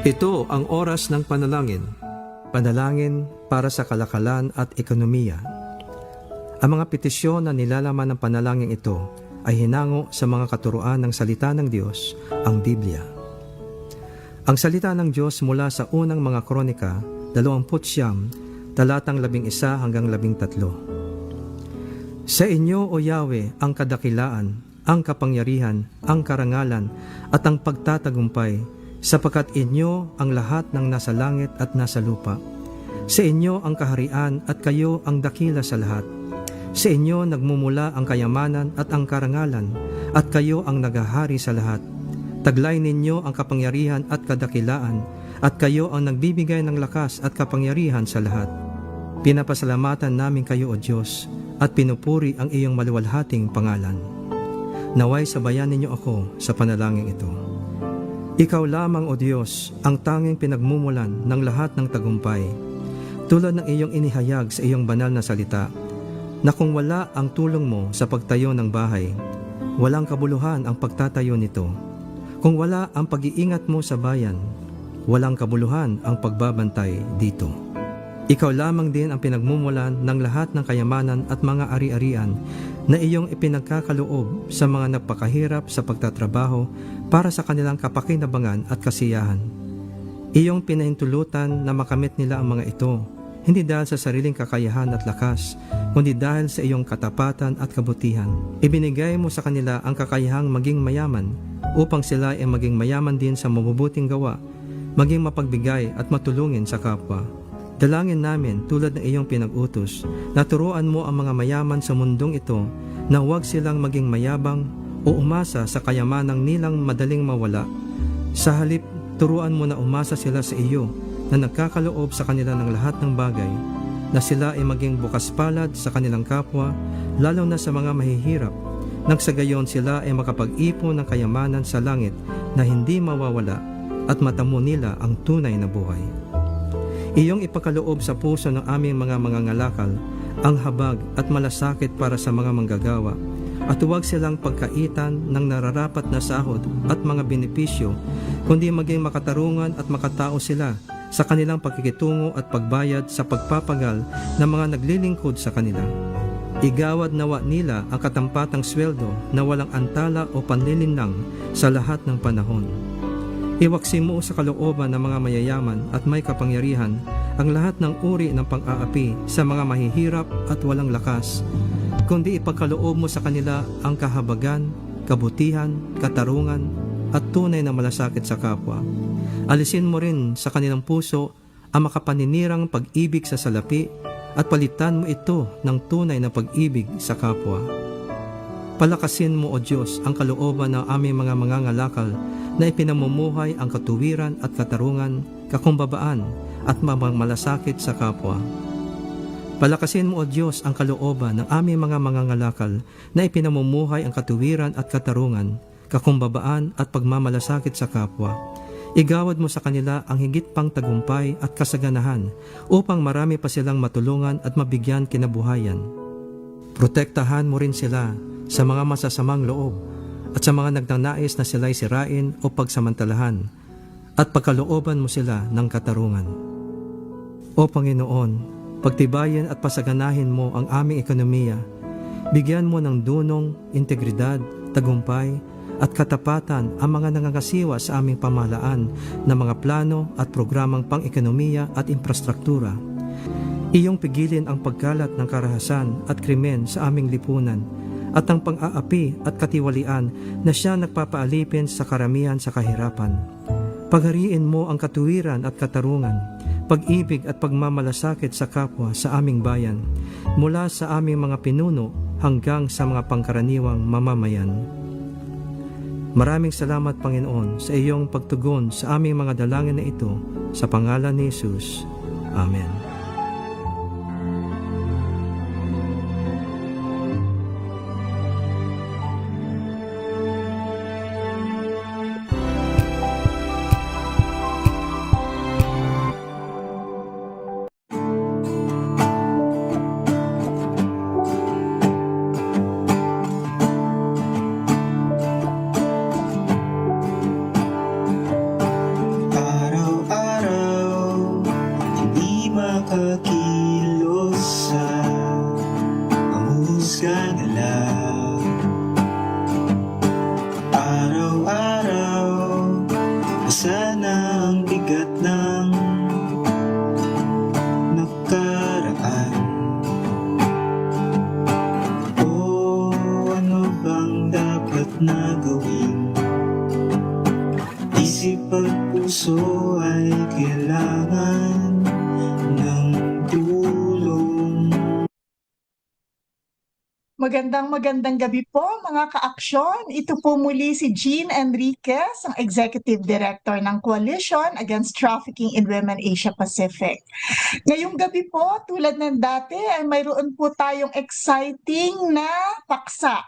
Ito ang oras ng panalangin. Panalangin para sa kalakalan at ekonomiya. Ang mga petisyon na nilalaman ng panalangin ito ay hinango sa mga katuruan ng salita ng Diyos, ang Biblia. Ang salita ng Diyos mula sa unang mga kronika, 29, talatang 11 hanggang 13. Sa inyo, O Yahweh, ang kadakilaan, ang kapangyarihan, ang karangalan, at ang pagtatagumpay, sapagkat inyo ang lahat ng nasa langit at nasa lupa. Sa inyo ang kaharian at kayo ang dakila sa lahat. Sa inyo nagmumula ang kayamanan at ang karangalan, at kayo ang naghahari sa lahat. Taglay ninyo ang kapangyarihan at kadakilaan, at kayo ang nagbibigay ng lakas at kapangyarihan sa lahat. Pinapasalamatan namin kayo, O Diyos, at pinupuri ang iyong maluwalhating pangalan. Naway sabayan ninyo ako sa panalangin ito. Ikaw lamang, O Diyos, ang tanging pinagmumulan ng lahat ng tagumpay, tulad ng iyong inihayag sa iyong banal na salita, na kung wala ang tulong mo sa pagtayo ng bahay, walang kabuluhan ang pagtatayo nito. Kung wala ang pag-iingat mo sa bayan, walang kabuluhan ang pagbabantay dito. Ikaw lamang din ang pinagmumulan ng lahat ng kayamanan at mga ari-arian na iyong ipinagkakaloob sa mga nagpakahirap sa pagtatrabaho para sa kanilang kapakinabangan at kasiyahan. Iyong pinahintulutan na makamit nila ang mga ito, hindi dahil sa sariling kakayahan at lakas, kundi dahil sa iyong katapatan at kabutihan. Ibinigay mo sa kanila ang kakayahang maging mayaman upang sila ay maging mayaman din sa mabubuting gawa, maging mapagbigay at matulungin sa kapwa. Dalangin namin tulad ng iyong pinag-utos na turuan mo ang mga mayaman sa mundong ito na huwag silang maging mayabang o umasa sa kayamanang nilang madaling mawala. Sa halip, turuan mo na umasa sila sa iyo na nagkakaloob sa kanila ng lahat ng bagay, na sila ay maging bukas palad sa kanilang kapwa, lalo na sa mga mahihirap, nang sa gayon sila ay makapag-ipon ng kayamanan sa langit na hindi mawawala at matamo nila ang tunay na buhay. Iyong ipakaloob sa puso ng aming mga mangangalakal ang habag at malasakit para sa mga manggagawa, at huwag silang pagkaitan ng nararapat na sahod at mga benepisyo, kundi maging makatarungan at makatao sila sa kanilang pagkikitungo at pagbayad sa pagpapagal ng mga naglilingkod sa kanila. Igawad nawa nila ang katampatang sweldo na walang antala o panlilinlang sa lahat ng panahon. Iwaksi mo sa kalooban ng mga mayayaman at may kapangyarihan ang lahat ng uri ng pang-aapi sa mga mahihirap at walang lakas, kundi ipagkaloob mo sa kanila ang kahabagan, kabutihan, katarungan, at tunay na malasakit sa kapwa. Alisin mo rin sa kanilang puso ang makapaninirang pag-ibig sa salapi at palitan mo ito ng tunay na pag-ibig sa kapwa. Palakasin mo, O Diyos, ang kalooban ng aming mga mangangalakal na ipinamumuhay ang katuwiran at katarungan, kakumbabaan at malasakit sa kapwa. Palakasin mo, O Diyos, ang kalooban ng aming mga mangangalakal na ipinamumuhay ang katuwiran at katarungan, kakumbabaan at pagmamalasakit sa kapwa. Igawad mo sa kanila ang higit pang tagumpay at kasaganahan upang marami pa silang matulungan at mabigyan kinabuhayan. Protektahan mo rin sila sa mga masasamang loob at sa mga nagnanais na sila'y sirain o pagsamantalahan, at pagkalooban mo sila ng katarungan. O Panginoon, pagtibayan at pasaganahin mo ang aming ekonomiya. Bigyan mo ng dunong, integridad, tagumpay, at katapatan ang mga nangangasiwa sa aming pamahalaan ng mga plano at programang pang-ekonomiya at infrastruktura. Iyong pigilin ang pagkalat ng karahasan at krimen sa aming lipunan, at ang pang-aapi at katiwalian na siya nagpapaalipin sa karamihan sa kahirapan. Paghariin mo ang katuwiran at katarungan, pag-ibig at pagmamalasakit sa kapwa sa aming bayan, mula sa aming mga pinuno hanggang sa mga pangkaraniwang mamamayan. Maraming salamat, Panginoon, sa iyong pagtugon sa aming mga dalangin na ito, sa pangalan ni Jesus. Amen. na gawin. Isip at puso ay kailangan ng tulong. Magandang gabi po mga ka-aksyon. Ito po muli si Jean Enriquez, ang Executive Director ng Coalition Against Trafficking in Women Asia Pacific. Ngayong gabi po, tulad ng dati, ay mayroon po tayong exciting na paksa.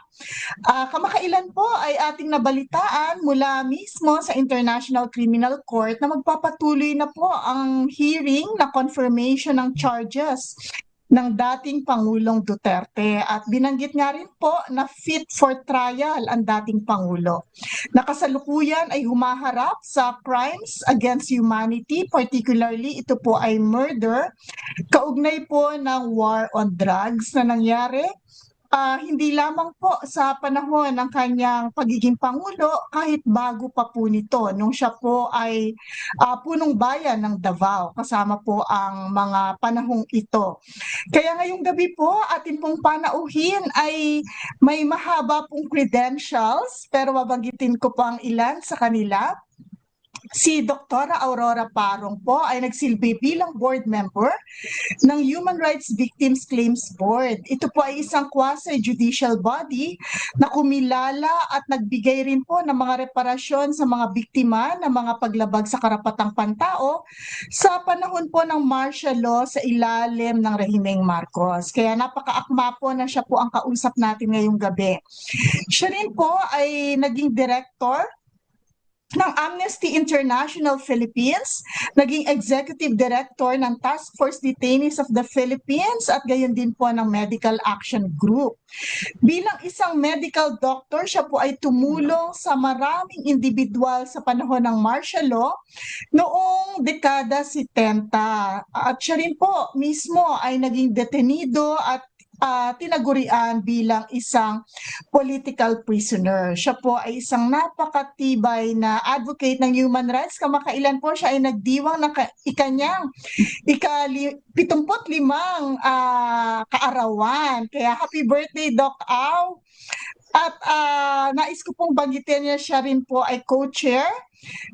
Kamakailan po ay ating nabalitaan mula mismo sa International Criminal Court na magpapatuloy na po ang hearing na confirmation ng charges ng dating Pangulong Duterte at binanggit nga rin po na fit for trial ang dating Pangulo. Nakasalukuyan ay humaharap sa crimes against humanity, particularly ito po ay murder, kaugnay po ng war on drugs na nangyari hindi lamang po sa panahon ng kanyang pagiging Pangulo, kahit bago pa po nito, nung siya po ay punong bayan ng Davao, kasama po ang mga panahong ito. Kaya ngayong gabi po, atin pong panauhin ay may mahaba pong credentials, pero babanggitin ko po ang ilan sa kanila. Si Dr. Aurora Parong po ay nagsilbi bilang board member ng Human Rights Victims Claims Board. Ito po ay isang quasi-judicial body na kumilala at nagbigay rin po ng mga reparasyon sa mga biktima ng mga paglabag sa karapatang pantao sa panahon po ng martial law sa ilalim ng Rehimeng Marcos. Kaya napakaakma po na siya po ang kausap natin ngayong gabi. Siya rin po ay naging director ng Amnesty International Philippines, naging Executive Director ng Task Force Detainees of the Philippines at gayon din po ng Medical Action Group. Bilang isang medical doctor, siya po ay tumulong sa maraming individual sa panahon ng martial law noong dekada 70. At siya rin po mismo ay naging detenido at tinagurian bilang isang political prisoner. Siya po ay isang napakatibay na advocate ng human rights. Kamakailan po siya ay nagdiwang ng ikanyang 75 kaarawan. Kaya happy birthday, Doc Au! At nais ko pong banggitin niya, siya rin po ay co-chair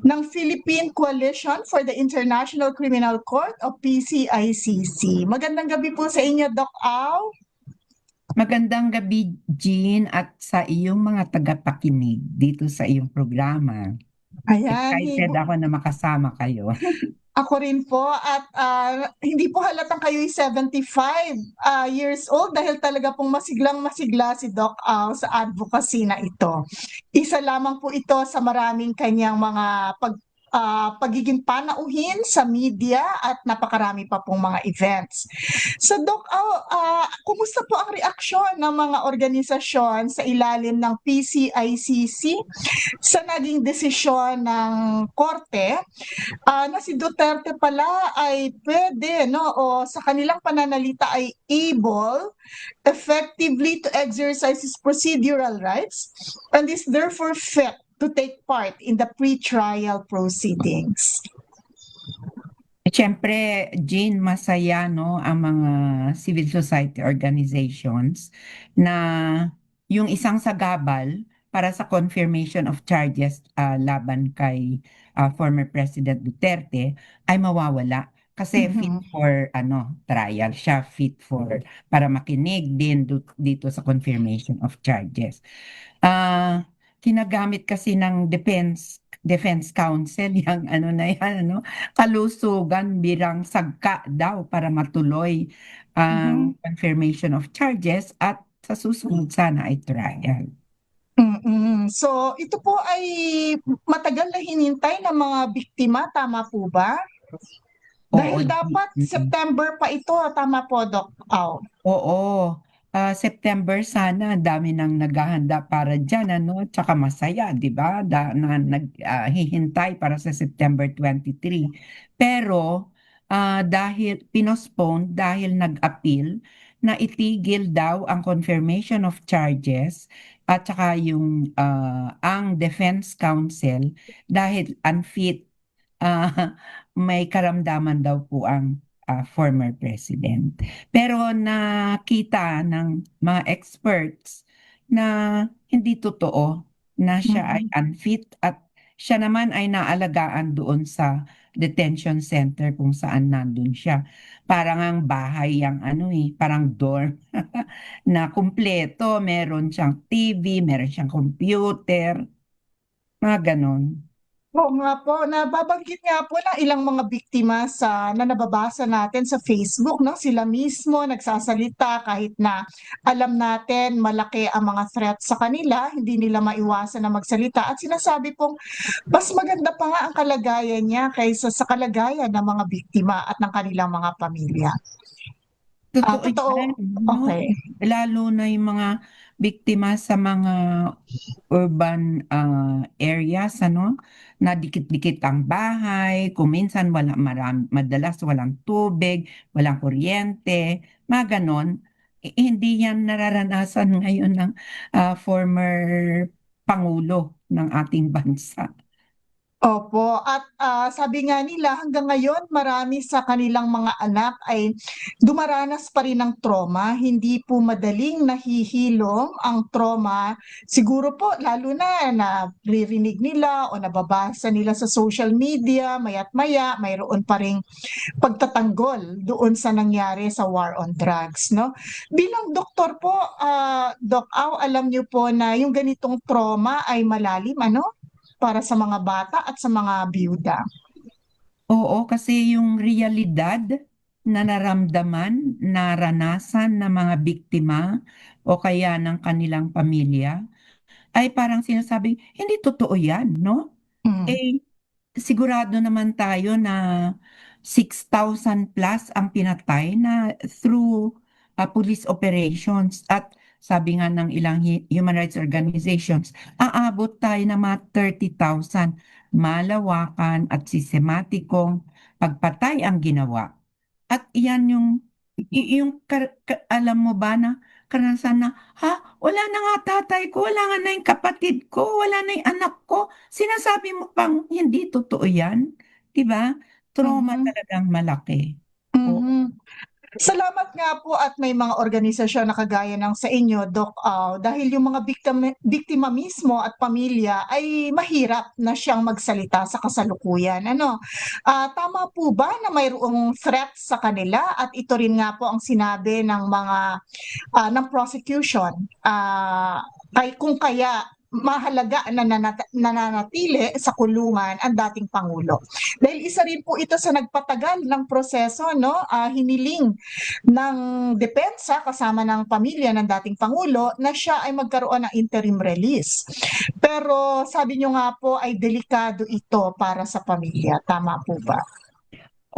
ng Philippine Coalition for the International Criminal Court o PCICC. Magandang gabi po sa inyo, Doc Au. Magandang gabi, Jean, at sa iyong mga tagapakinig dito sa iyong programa. Ayan, Excited ako na makasama kayo. ako rin po at hindi po halatang kayo'y 75 years old dahil talaga pong masiglang-masigla si Doc Au sa advocacy na ito. Isa lamang po ito sa maraming kanyang mga pagiging panauhin sa media at napakarami pa pong mga events. So Doc Au, kumusta po ang reaksyon ng mga organisasyon sa ilalim ng PCICC sa naging desisyon ng korte na si Duterte pala ay pwede, no, o sa kanilang pananalita ay able effectively to exercise his procedural rights and is therefore fit to take part in the pre-trial proceedings. Siyempre, Jean, masaya no, ang mga civil society organizations na yung isang sagabal para sa confirmation of charges laban kay former President Duterte ay mawawala. Kasi fit for trial siya, fit for para makinig din dito sa confirmation of charges. Kinagamit kasi ng Defense Council yung kalusugan bilang sagka daw para matuloy ang confirmation of charges at sa susunod sana ay trial. So ito po ay matagal na hinintay ng mga biktima, tama po ba? Dahil dapat September pa ito, tama po, Doc Au? Oo. September sana, dami nang naghahanda para dyan, tsaka masaya, di ba? Naghihintay para sa September 23. Pero dahil pinospone, dahil nag-appeal, na itigil daw ang confirmation of charges at saka yung ang Defense Council dahil unfit, may karamdaman daw po ang former president. Pero nakita ng mga experts na hindi totoo na siya ay unfit at siya naman ay naalagaan doon sa detention center kung saan nandun siya. Parang ang bahay yang parang dorm na kumpleto. Meron siyang TV, meron siyang computer, mga ganon. Oo nga po, nababanggit nga po ng ilang mga biktima na nababasa natin sa Facebook, no? Sila mismo nagsasalita kahit na alam natin malaki ang mga threats sa kanila, hindi nila maiwasan na magsalita at sinasabi pong mas maganda pa nga ang kalagayan niya kaysa sa kalagayan ng mga biktima at ng kanilang mga pamilya. Totoo yan, Totoo, no? okay. Lalo na yung mga biktima sa mga urban areas, na dikit-dikit ang bahay, kung minsan madalas walang tubig, walang kuryente, mga ganon. Hindi yan nararanasan ngayon ng former Pangulo ng ating bansa. Opo, at sabi nga nila hanggang ngayon marami sa kanilang mga anak ay dumaranas pa rin ng trauma, hindi po madaling nahihilom ang trauma. Siguro po lalo na naririnig nila o nababasa nila sa social media, maya't maya mayroon pa ring pagtatanggol doon sa nangyari sa war on drugs, no? Bilang doktor po, Doc Au, alam niyo po na yung ganitong trauma ay malalim, para sa mga bata at sa mga biyuda. Oo, kasi yung realidad na naramdaman, naranasan ng mga biktima o kaya ng kanilang pamilya ay parang sinasabing, hindi totoo yan, no? Mm. Eh, sigurado naman tayo na 6,000 plus ang pinatay na through police operations at sabi nga ng ilang human rights organizations, aabot tayo na mga 30,000 malawakan at sistematikong pagpatay ang ginawa. At iyan alam mo ba na karanasan na, wala na nga tatay ko, wala nga na yung kapatid ko, wala na yung anak ko. Sinasabi mo pang hindi totoo yan. Diba? Trauma Mhm. talagang malaki. Oo. Mhm. Salamat nga po at may mga organisasyon na kagaya ng sa inyo, Doc Au, dahil yung mga biktima mismo at pamilya ay mahirap na siyang magsalita sa kasalukuyan. Tama po ba na mayroong threat sa kanila at ito rin nga po ang sinabi ng mga ng prosecution, kung kaya mahalaga na nananatili sa kulungan ang dating Pangulo. Dahil isa rin po ito sa nagpatagal ng proseso, no? Hiniling ng depensa kasama ng pamilya ng dating Pangulo na siya ay magkaroon ng interim release. Pero sabi nyo nga po ay delikado ito para sa pamilya. Tama po ba?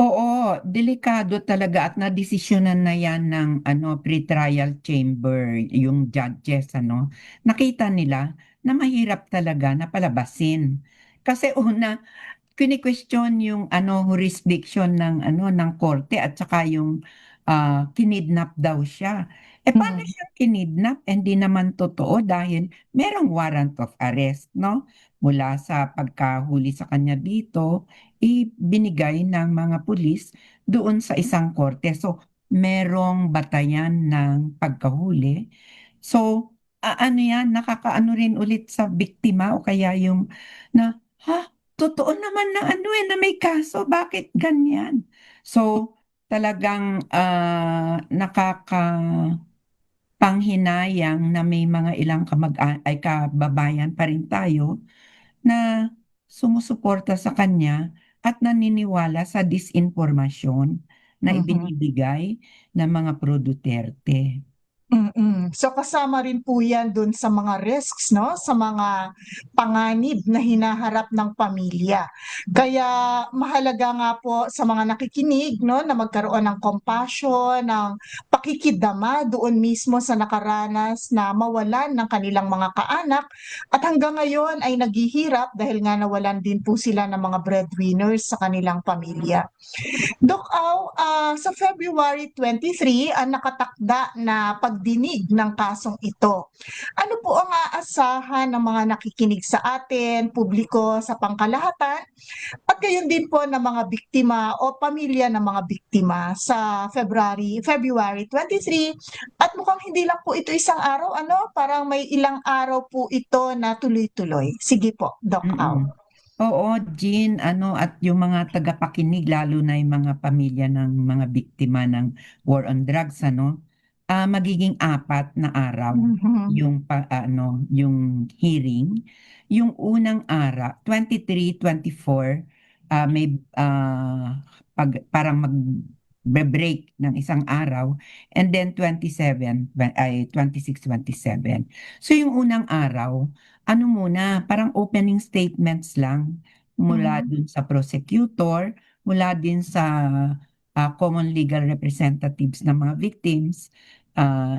Oo, delikado talaga at nadesisyonan na yan ng pre-trial chamber, yung judges, nakita nila na mahirap talaga na palabasin. Kasi una, kini-question yung jurisdiction ng korte at saka yung kinidnap daw siya. Paano Mm. siya kinidnap? Hindi naman totoo dahil merong warrant of arrest, no? Mula sa pagkahuli sa kanya dito, ibinigay ng mga pulis doon sa isang korte. So, merong batayan ng pagkahuli. So, ano yan, nakakaano rin ulit sa biktima o kaya yung na, totoo naman na na may kaso, bakit ganyan? So, talagang nakakapanghinayang na may mga ilang kababayan pa rin tayo na sumusuporta sa kanya at naniniwala sa disinformasyon na Mhm. ibinibigay ng mga pro-Duterte. So kasama rin po yan dun sa mga risks, no? Sa mga panganib na hinaharap ng pamilya. Kaya mahalaga nga po sa mga nakikinig, no, na magkaroon ng compassion, ng pakikidama doon mismo sa nakaranas na mawalan ng kanilang mga kaanak at hanggang ngayon ay naghihirap dahil nga nawalan din po sila ng mga breadwinners sa kanilang pamilya. Doc Au, sa February 23, ang nakatakda na magdinig ng kasong ito. Ano po ang aasahan ng mga nakikinig sa atin, publiko sa pangkalahatan, at gayon din po ng mga biktima o pamilya ng mga biktima sa February 23, at mukhang hindi lang po ito isang araw, ano, parang may ilang araw po ito na tuloy-tuloy. Sige po, Doc Au. Mm. Oo, Jean, at yung mga tagapakinig, lalo na yung mga pamilya ng mga biktima ng war on drugs, magiging 4 na araw Mhm. yung hearing. Yung unang araw, 23, 24, may parang break ng isang araw, and then 27, 26, 27. So yung unang araw, muna, parang opening statements lang mula Mhm. dun sa prosecutor, mula din sa common legal representatives ng mga victims,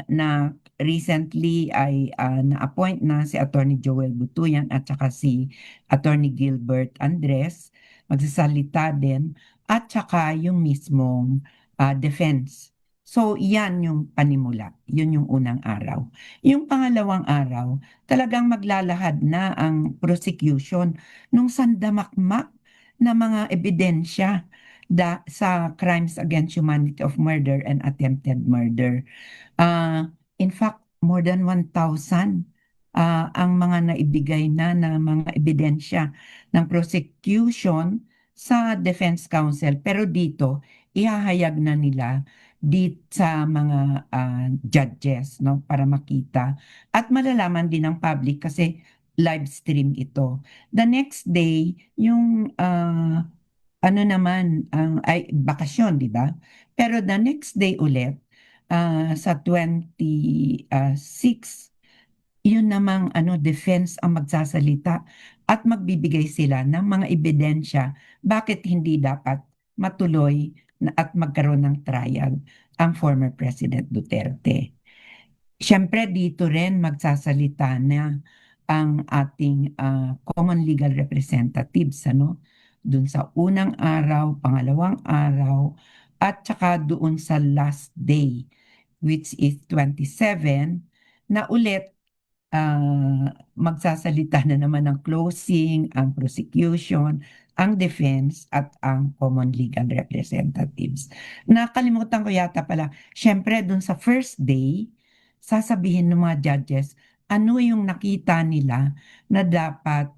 na recently ay na-appoint na si Attorney Joel Butuyan at saka si Attorney Gilbert Andres, magsasalita din, at saka yung mismong defense. So, yan yung panimula. Yun yung unang araw. Yung pangalawang araw, talagang maglalahad na ang prosecution nung sandamakmak na mga ebidensya sa crimes against humanity of murder and attempted murder. In fact, more than 1,000 ang mga naibigay na mga ebidensya ng prosecution sa Defense Counsel. Pero dito, ihahayag na nila sa mga judges, no, para makita. At malalaman din ng public kasi live stream ito. The next day, yung ay bakasyon, di ba? Pero the next day ulit, sa 26, yun namang defense ang magsasalita at magbibigay sila ng mga ebidensya bakit hindi dapat matuloy at magkaroon ng trial ang former President Duterte. Siyempre dito rin magsasalita na ang ating common legal representatives, dun sa unang araw, pangalawang araw, at saka doon sa last day, which is 27, na ulit magsasalita na naman ng closing, ang prosecution, ang defense, at ang common legal representatives. Nakalimutan ko yata pala, syempre dun sa first day, sasabihin ng mga judges, ano yung nakita nila na dapat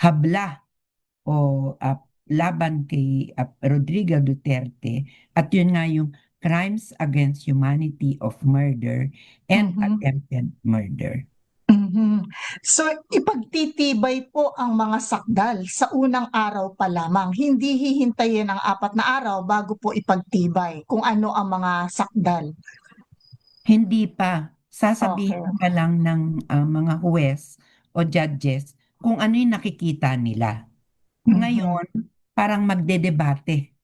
habla o laban kay Rodrigo Duterte, at yun nga yung crimes against humanity of murder and Mhm. attempted murder. Mhm. So, ipagtitibay po ang mga sakdal sa unang araw pa lamang. Hindi hihintayin ang 4 na araw bago po ipagtibay kung ano ang mga sakdal. Hindi pa. Okay. Sasabihin pa lang ng mga huwes o judges kung ano yung nakikita nila. Mhm. Ngayon, parang magdedebate.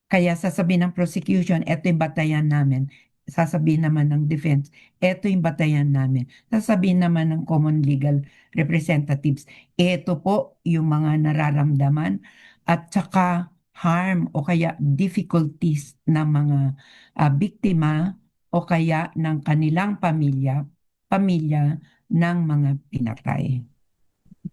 Kaya sasabihin ng prosecution, eto yung batayan namin. Sasabihin naman ng defense, eto yung batayan namin. Sasabihin naman ng common legal representatives, eto po yung mga nararamdaman at saka harm o kaya difficulties ng mga biktima o kaya ng kanilang pamilya ng mga pinatay.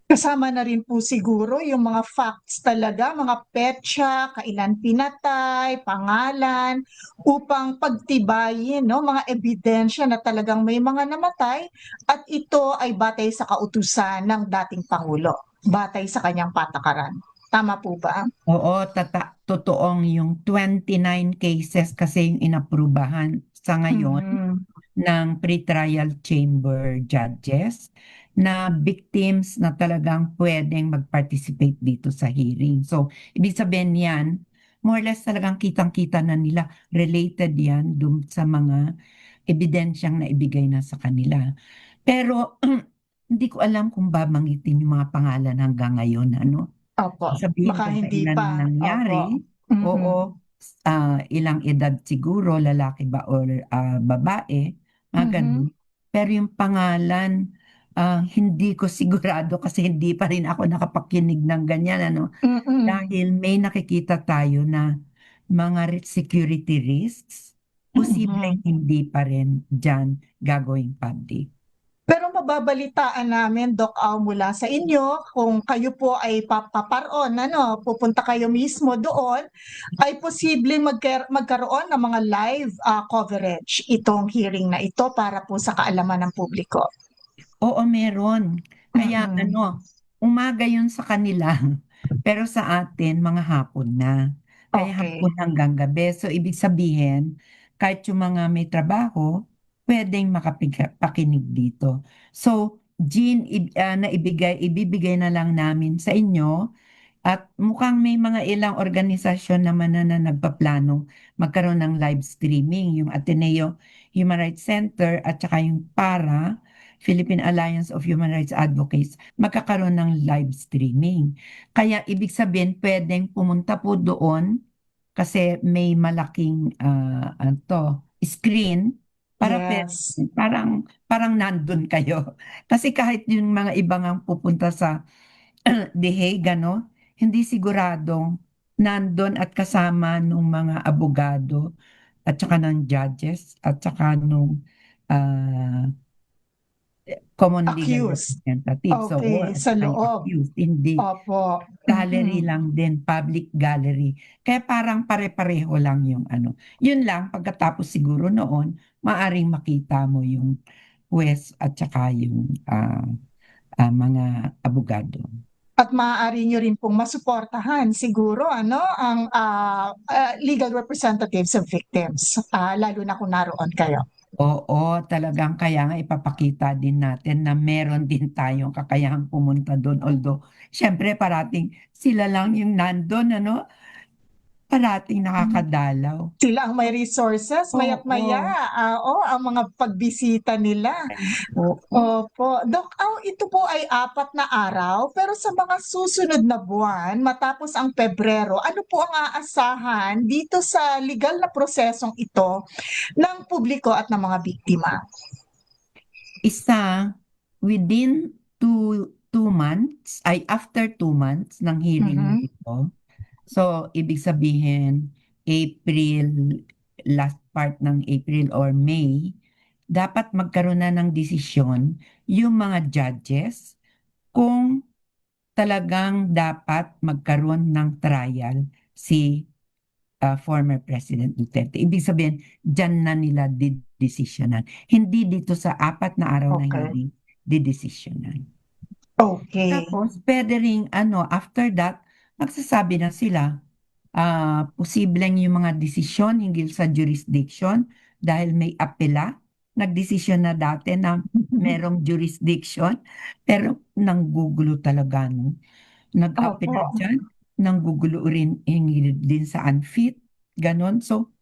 Kasama na rin po siguro yung mga facts talaga, mga petsa, kailan pinatay, pangalan, upang pagtibayin, no, mga ebidensya na talagang may mga namatay at ito ay batay sa kautusan ng dating Pangulo, batay sa kanyang patakaran. Tama po ba? Oo, totoong yung 29 cases kasi yung inaprubahan sa ngayon Mhm. ng pretrial chamber judges na victims na talagang pwedeng mag-participate dito sa hearing. So, ibig sabihin yan, more or less talagang kitang-kita na nila, related yan dun sa mga ebidensyang naibigay na sa kanila. Pero, hindi ko alam kung babanggitin yung mga pangalan hanggang ngayon, Opo, sabihin baka kung hindi kailan pa. Opo. nangyari, Mhm. oo, ilang edad siguro, lalaki ba or babae, Mhm. ganun. Pero yung pangalan, hindi ko sigurado kasi hindi pa rin ako nakapakinig ng ganyan, Mm. dahil may nakikita tayo na mga security risks posibleng hindi pa rin dyan gagawing public. Pero mababalitaan namin, Doc Au, mula sa inyo, kung kayo po ay papaparon, pupunta kayo mismo doon, ay posibleng magkaroon ng mga live coverage itong hearing na ito para po sa kaalaman ng publiko. Oo, meron. Kaya Mm. umaga yun sa kanila. Pero sa atin, mga hapon na. Kaya Okay. hapon hanggang gabi. So, ibig sabihin, kahit yung mga may trabaho, pwedeng makapakinig dito. So, Jean, ibibigay na lang namin sa inyo. At mukhang may mga ilang organisasyon naman na nagpaplano magkaroon ng live streaming. Yung Ateneo Human Rights Center at saka yung Philippine Alliance of Human Rights Advocates, magkakaroon ng live streaming. Kaya ibig sabihin, pwedeng pumunta po doon kasi may malaking screen para Yes. parang nandun kayo. Kasi kahit yung mga ibang ang pupunta sa The Hague, hindi siguradong nandun at kasama nung mga abogado at saka ng judges at saka nung ah, common legal Accused. representatives. So, Okay, at sa saka yung loob. accused, hindi. Opo. Gallery Mhm. lang din, public gallery. Kaya parang pare-pareho lang yung ano. Yun lang, pagkatapos siguro noon, maaring makita mo yung juez at saka yung mga abogado. At maaari nyo rin pong masuportahan siguro ang legal representatives of victims, lalo na kung naroon kayo. Oo, talagang kaya nga ipapakita din natin na meron din tayong kakayahang pumunta doon. Although, syempre parating sila lang yung nandun, parating nakakadalaw. Sila ang may resources, maya't maya, Oo, ang mga pagbisita nila. oo. Opo. Dok, ito po ay 4 na araw, pero sa mga susunod na buwan, matapos ang Pebrero, ano po ang aasahan dito sa legal na prosesong ito ng publiko at ng mga biktima? Isa, within two months, ay after 2 months ng hearing na Mhm. ito, so ibig sabihin, April, last part ng April or May, dapat magkaroon na ng desisyon yung mga judges kung talagang dapat magkaroon ng trial si former President Duterte. Ibig sabihin, dyan na nila didesisyonan. Hindi dito sa 4 na araw na Okay. hearing, didesisyonan. Okay. Tapos, pwede ring after that, magsasabi na sila, posibleng yung mga desisyon hinggil sa jurisdiction dahil may apela. Nagdesisyon na dati na merong jurisdiction, pero nanggugulo talaga, no? Opo. Nag-apela dyan, nanggugulo rin hinggil din sa unfit, ganon. So,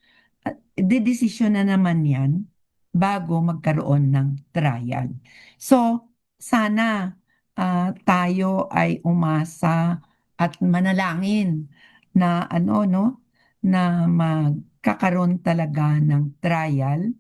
dedesisyon na naman yan bago magkaroon ng trial. So, sana tayo ay umasa at manalangin na na magkakaroon talaga ng trial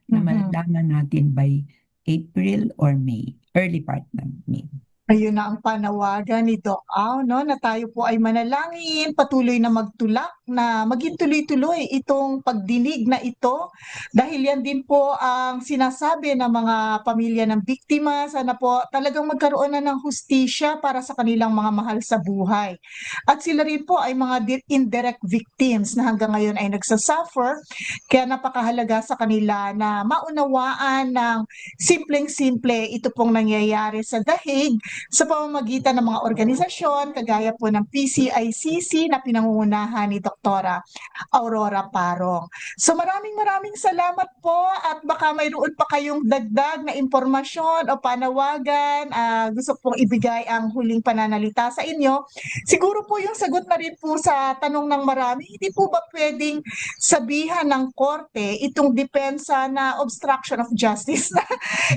na Mhm. malalaman natin by April or May, early part ng May. Ayun na ang panawagan ni Doc Au, na tayo po ay manalangin, patuloy na magtulak na maging tuloy-tuloy itong pagdinig na ito. Dahil yan din po ang sinasabi ng mga pamilya ng biktima. Sana po talagang magkaroon na ng hustisya para sa kanilang mga mahal sa buhay. At sila rin po ay mga indirect victims na hanggang ngayon ay nagsasuffer. Kaya napakahalaga sa kanila na maunawaan ng simpleng-simple ito pong nangyayari sa dahig sa pamamagitan ng mga organisasyon kagaya po ng PCICC na pinangungunahan ni Doktora Aurora Parong. So maraming salamat po at baka mayroon pa kayong dagdag na impormasyon o panawagan, gusto pong ibigay ang huling pananalita sa inyo. Siguro po yung sagot na rin po sa tanong ng marami, hindi po ba pwedeng sabihan ng korte itong depensa na obstruction of justice na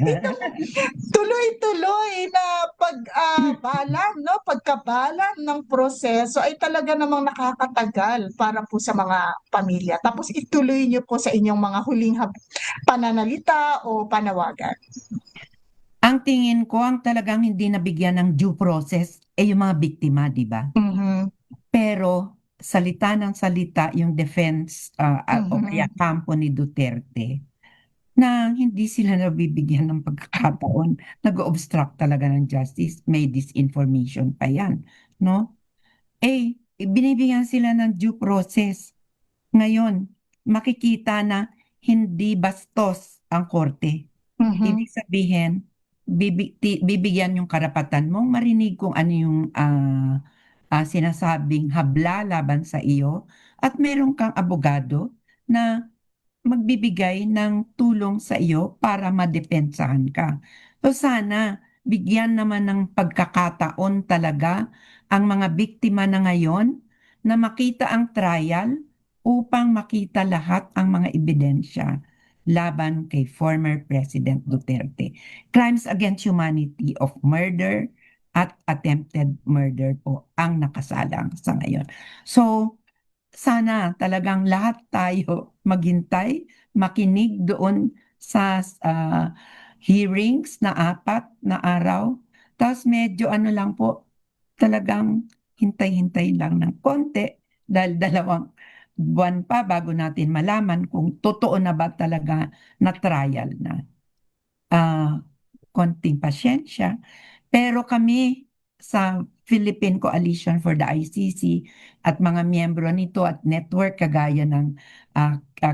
itong tuloy-tuloy na pagkabalan ng proseso ay talaga namang nakakatagal para po sa mga pamilya. Tapos ituloy niyo po sa inyong mga huling pananalita o panawagan. Ang tingin ko, ang talagang hindi nabigyan ng due process ay yung mga biktima, di ba? Mhm. Pero salita ng salita yung defense o kaya kampo ni Duterte na hindi sila nabibigyan ng pagkakataon, nag-obstruct talaga ng justice, may disinformation pa yan, no? Binibigyan sila ng due process. Ngayon, makikita na hindi bastos ang korte. Ibig sabihin, bibigyan yung karapatan mong marinig kung ano yung sinasabing habla laban sa iyo at meron kang abogado na magbibigay ng tulong sa iyo para madepensahan ka. So sana bigyan naman ng pagkakataon talaga ang mga biktima na ngayon na makita ang trial upang makita lahat ang mga ebidensya laban kay former President Duterte. Crimes against humanity of murder at attempted murder po ang nakasalang sa ngayon. So, sana talagang lahat tayo maghintay, makinig doon sa hearings na 4 na araw. Tapos medyo ano lang po, talagang hintay-hintay lang ng konti dahil 2 buwan pa bago natin malaman kung totoo na ba talaga na trial na. Konting pasyensya. Pero kami sa Philippine Coalition for the ICC at mga miyembro nito at network kagaya ng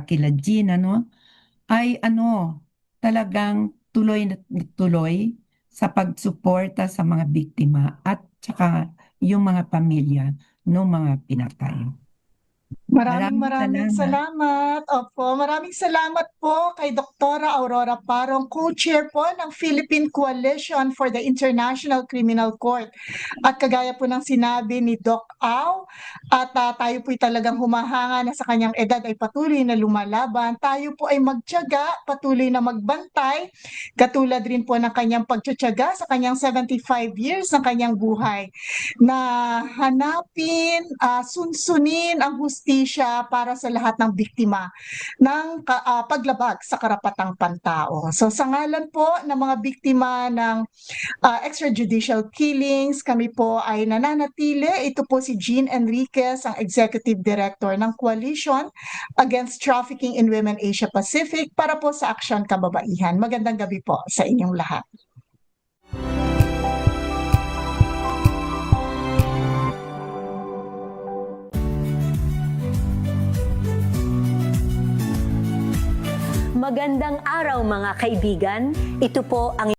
kila Jean, ay talagang tuloy na tuloy sa pagsuporta sa mga biktima at saka yung mga pamilya ng mga pinatay. Maraming salamat. Opo, maraming salamat po kay Doktora Aurora Parong, co-chair po ng Philippine Coalition for the International Criminal Court. At kagaya po ng sinabi ni Doc Au, at tayo po'y talagang humahanga na sa kanyang edad ay patuloy na lumalaban. Tayo po ay magtiyaga, patuloy na magbantay, katulad rin po ng kanyang pagtitiyaga sa kanyang 75 years ng kanyang buhay, na hanapin, sunsunin ang hustisya para sa lahat ng biktima ng paglabag sa karapatang pantao. So sa ngalan po ng mga biktima ng extrajudicial killings, kami po ay nananatili. Ito po si Jean Enriquez, ang Executive Director ng Coalition Against Trafficking in Women Asia Pacific para po sa Aksyon Kababaihan. Magandang gabi po sa inyong lahat. Magandang araw mga kaibigan. Ito po ang